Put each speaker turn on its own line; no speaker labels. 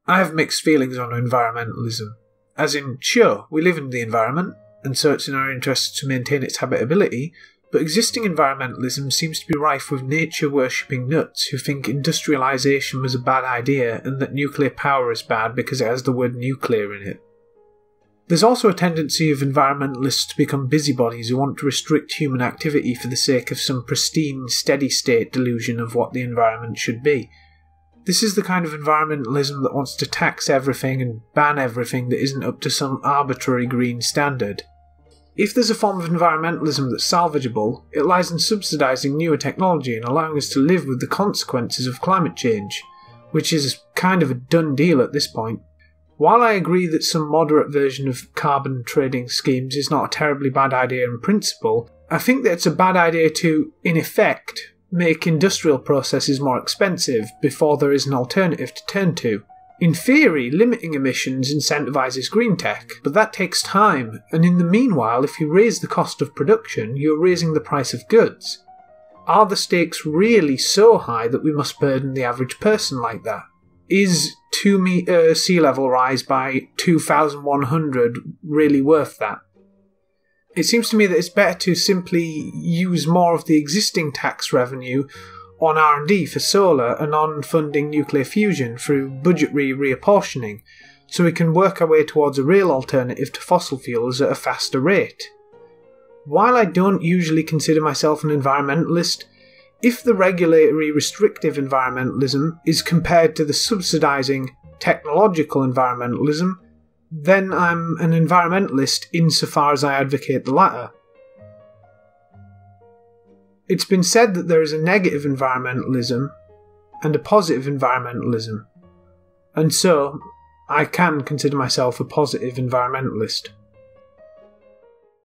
I have mixed feelings on environmentalism. As in, sure, we live in the environment, and so it's in our interests to maintain its habitability, but existing environmentalism seems to be rife with nature-worshipping nuts who think industrialisation was a bad idea and that nuclear power is bad because it has the word nuclear in it. There's also a tendency of environmentalists to become busybodies who want to restrict human activity for the sake of some pristine, steady-state delusion of what the environment should be. This is the kind of environmentalism that wants to tax everything and ban everything that isn't up to some arbitrary green standard. If there's a form of environmentalism that's salvageable, it lies in subsidising newer technology and allowing us to live with the consequences of climate change, which is kind of a done deal at this point. While I agree that some moderate version of carbon trading schemes is not a terribly bad idea in principle, I think that it's a bad idea to, in effect, make industrial processes more expensive before there is an alternative to turn to. In theory, limiting emissions incentivises green tech, but that takes time, and in the meanwhile, if you raise the cost of production, you're raising the price of goods. Are the stakes really so high that we must burden the average person like that? Is 2 metre sea level rise by 2,100 really worth that? It seems to me that it's better to simply use more of the existing tax revenue on R&D for solar and on funding nuclear fusion through budgetary reapportioning, so we can work our way towards a real alternative to fossil fuels at a faster rate. While I don't usually consider myself an environmentalist, if the regulatory restrictive environmentalism is compared to the subsidising technological environmentalism, then I'm an environmentalist insofar as I advocate the latter. It's been said that there is a negative environmentalism and a positive environmentalism, and so I can consider myself a positive environmentalist.